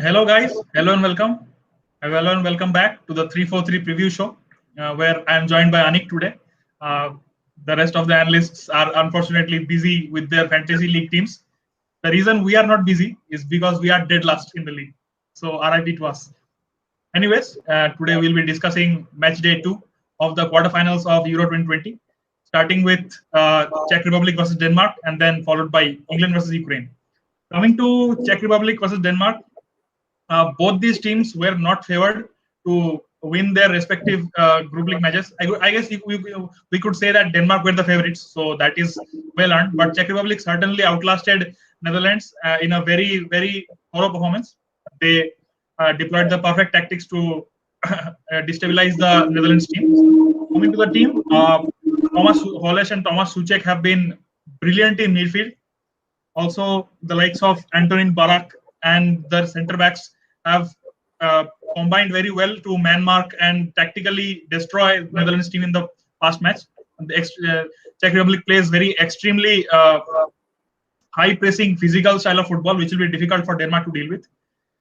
Hello, guys. Hello and welcome. Hello and welcome back to the 343 preview show, where I am joined by Anik today. Uh, the rest of the analysts are unfortunately busy with their fantasy league teams. The reason we are not busy is because we are dead last in the league. So, RIP to us. Anyways, today we'll be discussing match day two of the quarterfinals of Euro 2020, starting with Czech Republic versus Denmark and then followed by England versus Ukraine. Coming to Czech Republic versus Denmark, both these teams were not favored to win their respective group league matches. I guess we could say that Denmark were the favorites, so that is well earned. But Czech Republic certainly outlasted Netherlands in a very thorough performance. They deployed the perfect tactics to destabilize the Netherlands team. Coming to the team, Thomas Hollesch and Thomas Soucek have been brilliant in midfield. Also, the likes of Antonin Barak and their centre backs have uh, combined very well to man mark and tactically destroy Netherlands team in the past match. Czech Republic plays very extremely high pressing physical style of football, which will be difficult for Denmark to deal with.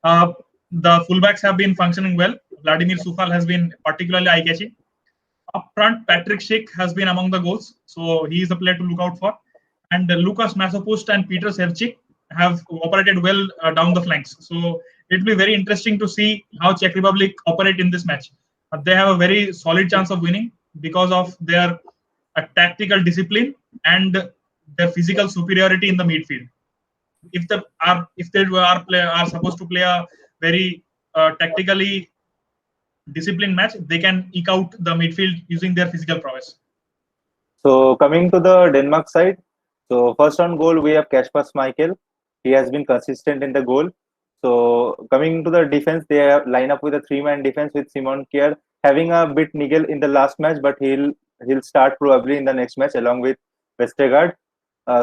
Uh, the fullbacks have been functioning well. Vladimir Sufal has been particularly eye catching. Up front, Patrick Schick has been among the goals, so he is a player to look out for. And Lucas Masopust and Peter Sevcik have operated well down the flanks. So it will be very interesting to see how Czech Republic operate in this match. They have a very solid chance of winning because of their tactical discipline and their physical superiority in the midfield. If they are supposed to play a very tactically disciplined match, they can eke out the midfield using their physical prowess. So coming to the Denmark side, so first on goal we have Kasper Schmeichel. He has been consistent in the goal. So coming to the defense, they have line up with a three-man defense with Simon Kjær having a bit niggle in the last match, but he'll start probably in the next match along with Vestergaard.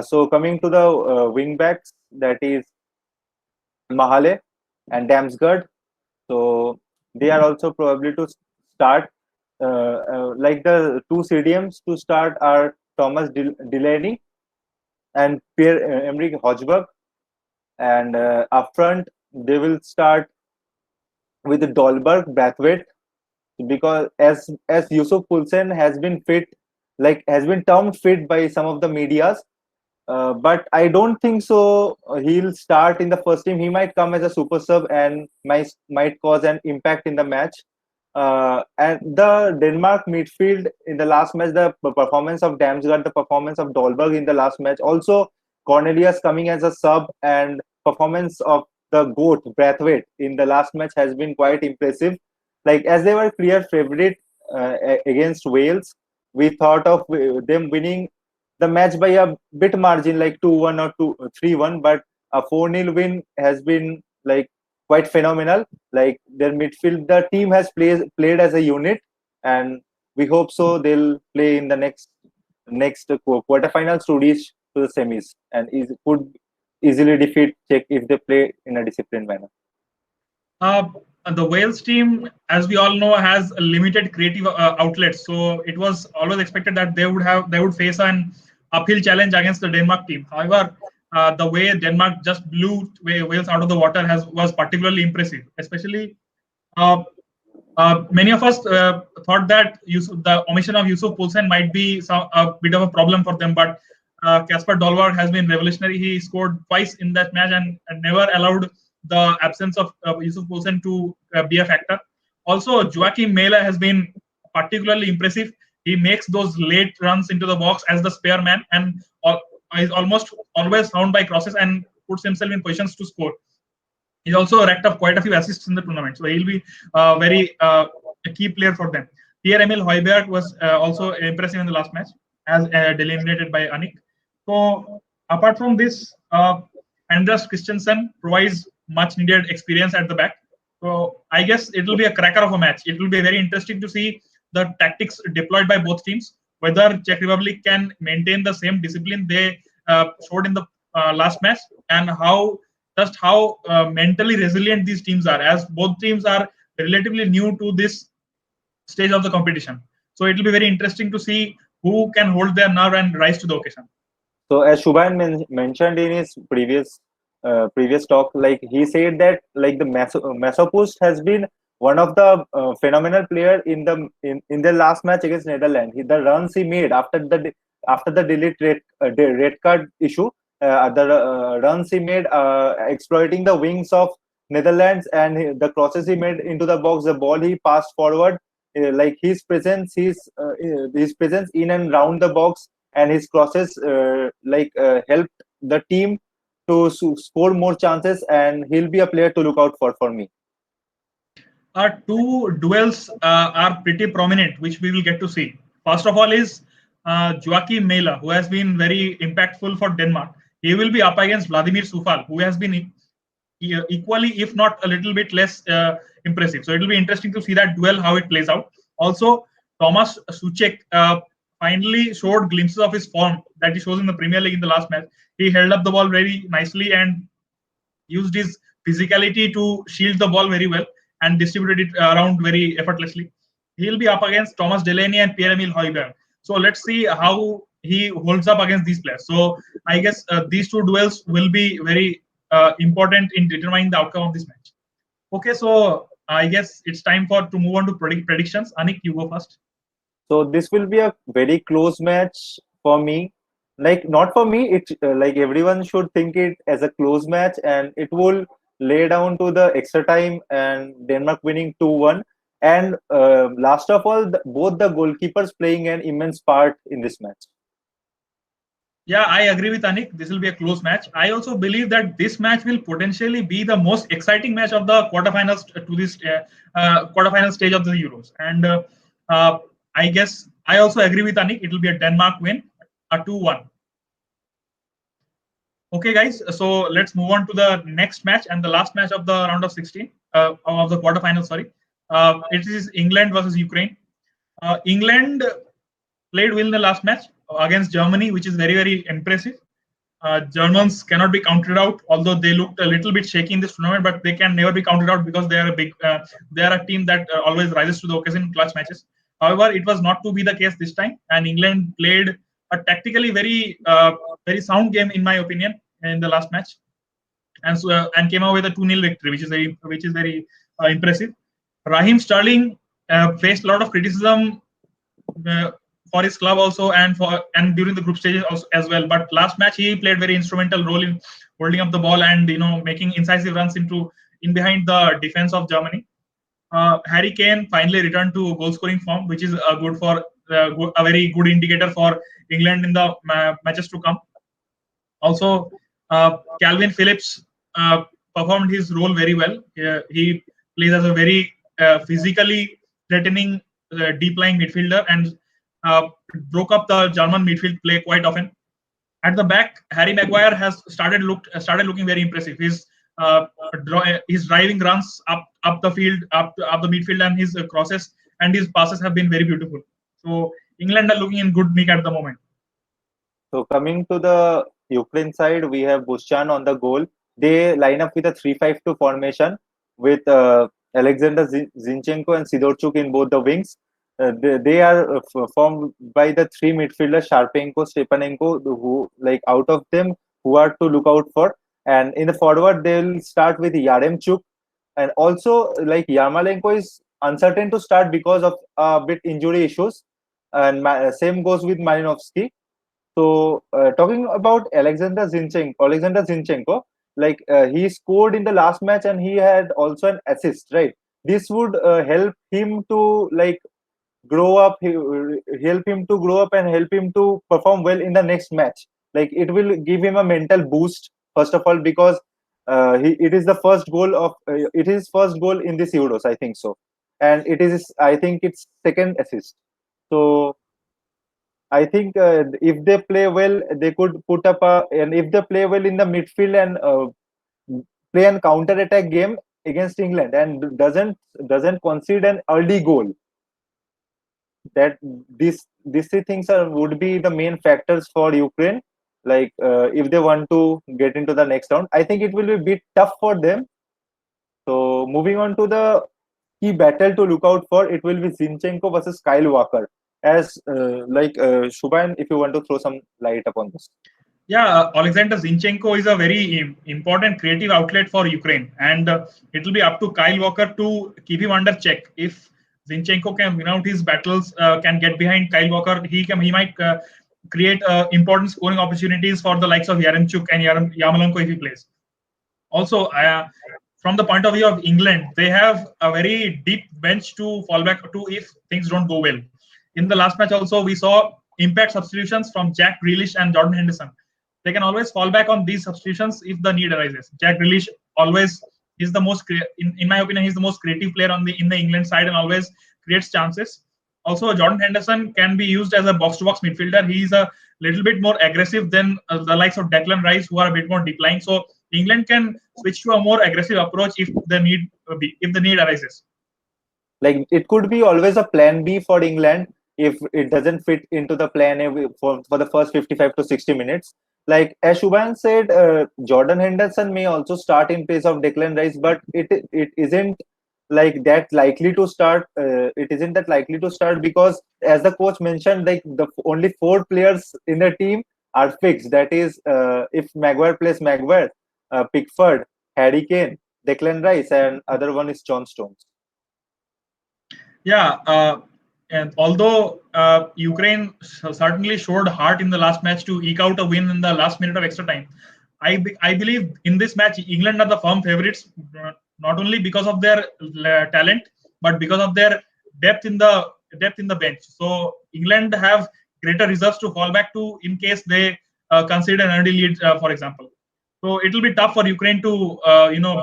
So coming to the wing backs, that is Mahale and Damsgaard. So they are also probably to start. Like the two CDMs to start are Thomas Delaney and Pierre-Emerick Højbjerg. And up front, they will start with Dolberg, Brathwaite, because as Yusuf Poulsen has been fit, like has been termed fit by some of the medias, but I don't think so. He'll start in the first team. He might come as a super sub and might cause an impact in the match. And the Denmark midfield in the last match, the performance of Damsgaard, the performance of Dolberg in the last match, also Cornelius coming as a sub, and performance of the GOAT Brathwaite in the last match has been quite impressive. Like as they were clear favorite against Wales, we thought of them winning the match by a bit margin, like 2-1 or 3-1, but a 4-0 win has been like quite phenomenal. Like their midfield, the team has played as a unit, and we hope so they'll play in the next quarterfinals to reach to the semis, and could easily defeat Czech if they play in a disciplined manner. Uh, the Wales team, as we all know, has limited creative outlets. So it was always expected that they would face an uphill challenge against the Denmark team. However, the way Denmark just blew Wales out of the water was particularly impressive. Especially, uh, many of us thought that the omission of Yusuf Poulsen might be a bit of a problem for them, but Kasper Dolberg has been revolutionary. He scored twice in that match and never allowed the absence of Yusuf Poulsen to be a factor. Also, Joachim Mele has been particularly impressive. He makes those late runs into the box as the spare man and is almost always found by crosses and puts himself in positions to score. He's also racked up quite a few assists in the tournament, so he'll be a key player for them. Pierre-Emile Højbjerg was also impressive in the last match, as delineated by Anik. So apart from this, Andreas Christensen provides much needed experience at the back. So I guess it will be a cracker of a match. It will be very interesting to see the tactics deployed by both teams. Whether Czech Republic can maintain the same discipline they showed in the last match, and how mentally resilient these teams are, as both teams are relatively new to this stage of the competition. So it will be very interesting to see who can hold their nerve and rise to the occasion. So as Shubhan mentioned in his previous previous talk, like he said that like the Masopust has been one of the phenomenal player in the last match against Netherlands. The runs he made after the delete red card issue, the runs he made exploiting the wings of Netherlands, and the crosses he made into the box, the ball he passed forward, like his presence in and round the box, and his crosses helped the team to score more chances, and he'll be a player to look out for me. Two duels are pretty prominent, which we will get to see. First of all is Joachim Mela, who has been very impactful for Denmark. He will be up against Vladimir Sufal, who has been equally, if not a little bit less impressive. So it will be interesting to see that duel, how it plays out. Also, Thomas Suchek finally showed glimpses of his form that he shows in the Premier League in the last match. He held up the ball very nicely and used his physicality to shield the ball very well and distributed it around very effortlessly. He'll be up against Thomas Delaney and Pierre-Emile Højbjerg. So let's see how he holds up against these players. So I guess these two duels will be very important in determining the outcome of this match. Okay, so I guess it's time to move on to predictions. Anik, you go first. So this will be a very close match for me. Like not for me, it like everyone should think it as a close match, and it will lay down to the extra time and Denmark winning 2-1. And last of all, both the goalkeepers playing an immense part in this match. Yeah, I agree with Anik. This will be a close match. I also believe that this match will potentially be the most exciting match of the quarterfinals to this quarterfinal stage of the Euros. And I guess I also agree with Anik. It will be a Denmark win, a 2-1. Okay, guys. So let's move on to the next match and the last match of the round of 16 of the quarterfinals. Sorry, it is England versus Ukraine. England played well in the last match against Germany, which is very, very impressive. Germans cannot be counted out, although they looked a little bit shaky in this tournament, but they can never be counted out because they are they are a team that always rises to the occasion in clutch matches. However, it was not to be the case this time, and England played a tactically very, very sound game, in my opinion, in the last match, and came out with a 2-0 victory, which is very impressive. Raheem Sterling faced a lot of criticism for his club also, and during the group stages also as well. But last match he played very instrumental role in holding up the ball and making incisive runs in behind the defense of Germany. Harry Kane finally returned to goal scoring form, which is a very good indicator for England in the matches to come. Also, Calvin Phillips performed his role very well. He plays as a very physically threatening deep lying midfielder and broke up the German midfield play quite often. At the back, Harry Maguire has started looking very impressive. His driving runs up the field, up the midfield, and his crosses and his passes have been very beautiful. So England are looking in good nick at the moment. So coming to the Ukraine side, we have Bushchan on the goal. They line up with a 3-5-2 formation with Alexander Zinchenko and Sidorchuk in both the wings. They are formed by the three midfielders, Sharpenko, Stepanenko, who like out of them who are to look out for. And in the forward, they'll start with Yaremchuk, and also like Yarmolenko is uncertain to start because of a bit injury issues, and same goes with Malinovsky. So talking about Alexander Zinchenko, like he scored in the last match and he had also an assist, right? This would help him to like grow up, help him to grow up and help him to perform well in the next match. Like it will give him a mental boost first of all, because it is the first goal of it is first goal in this Euros, I think so, and it is I think it's second assist. So I think if they play well, they could put up and if they play well in the midfield and play an counter attack game against England and doesn't concede an early goal, that these three things would be the main factors for Ukraine. Like if they want to get into the next round, I think it will be a bit tough for them. So moving on to the key battle to look out for, it will be Zinchenko versus Kyle Walker. As Shubhan, if you want to throw some light upon this. Yeah, Alexander Zinchenko is a very important creative outlet for Ukraine, and it will be up to Kyle Walker to keep him under check. If Zinchenko can win out his battles, can get behind Kyle Walker, he might create important scoring opportunities for the likes of Yaremchuk and Yarmolenko if he plays. Also, from the point of view of England, they have a very deep bench to fall back to if things don't go well. In the last match, also we saw impact substitutions from Jack Grealish and Jordan Henderson. They can always fall back on these substitutions if the need arises. Jack Grealish always is the most, in my opinion, he's the most creative player in the England side and always creates chances. Also, Jordan Henderson can be used as a box-to-box midfielder. He's a little bit more aggressive than the likes of Declan Rice, who are a bit more deep lying. So England can switch to a more aggressive approach if the need arises. Like it could be always a plan B for England if it doesn't fit into the plan A for the first 55 to 60 minutes. Like as Shubhan said, Jordan Henderson may also start in place of Declan Rice, but it isn't like that likely to start. It isn't that likely to start because, as the coach mentioned, like the only 4 players in the team are fixed. That is, if Maguire plays Maguire, Pickford, Harry Kane, Declan Rice, and other one is John Stones. Yeah, and although Ukraine certainly showed heart in the last match to eke out a win in the last minute of extra time, I believe in this match England are the firm favorites, not only because of their talent but because of their depth in the bench. So England have greater reserves to fall back to in case they concede an early lead, for example. So it will be tough for Ukraine to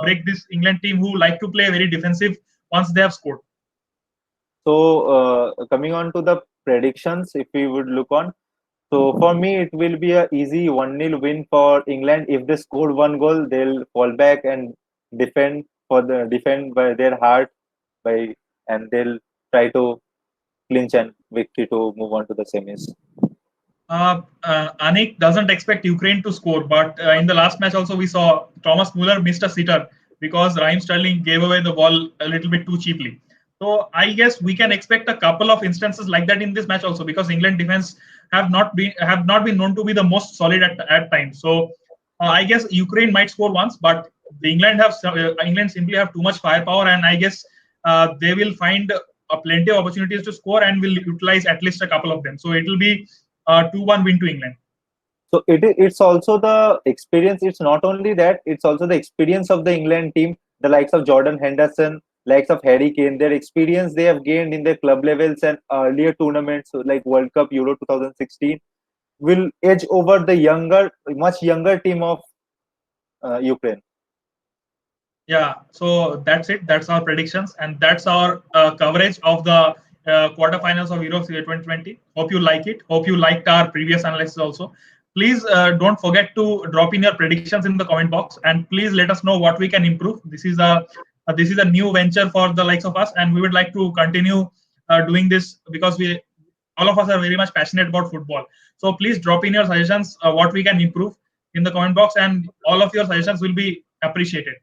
break this England team who like to play very defensive once they have scored. So coming on to the predictions, if we would look on, so for me it will be a easy 1-0 win for England. If they score 1 goal, they'll fall back and defend by their heart and they'll try to clinch and victory to move on to the semis. Anik doesn't expect Ukraine to score, but in the last match also we saw Thomas Muller missed a sitter because Raheem Sterling gave away the ball a little bit too cheaply. So I guess we can expect a couple of instances like that in this match also because England defense have not been known to be the most solid at times. So I guess Ukraine might score once, but England simply have too much firepower, and I guess they will find plenty of opportunities to score and will utilize at least a couple of them. So it will be 2-1 win to England. So it's also the experience. It's not only that; it's also the experience of the England team. The likes of Jordan Henderson, likes of Harry Kane, their experience they have gained in their club levels and earlier tournaments like World Cup, Euro 2016, will edge over the much younger team of Ukraine. Yeah, so that's it. That's our predictions, and that's our coverage of the quarterfinals of Euro 2020. Hope you like it. Hope you liked our previous analysis also. Please don't forget to drop in your predictions in the comment box, and please let us know what we can improve. This is a new venture for the likes of us, and we would like to continue doing this because all of us are very much passionate about football. So please drop in your suggestions what we can improve in the comment box, and all of your suggestions will be appreciated.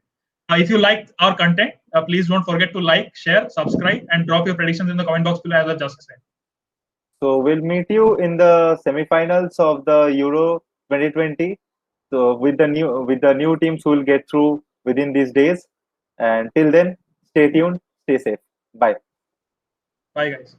If you like our content, please don't forget to like, share, subscribe, and drop your predictions in the comment box below, as I just said. So we'll meet you in the semi-finals of the Euro 2020. So with the new teams who will get through within these days. And till then, stay tuned, stay safe. Bye. Bye, guys.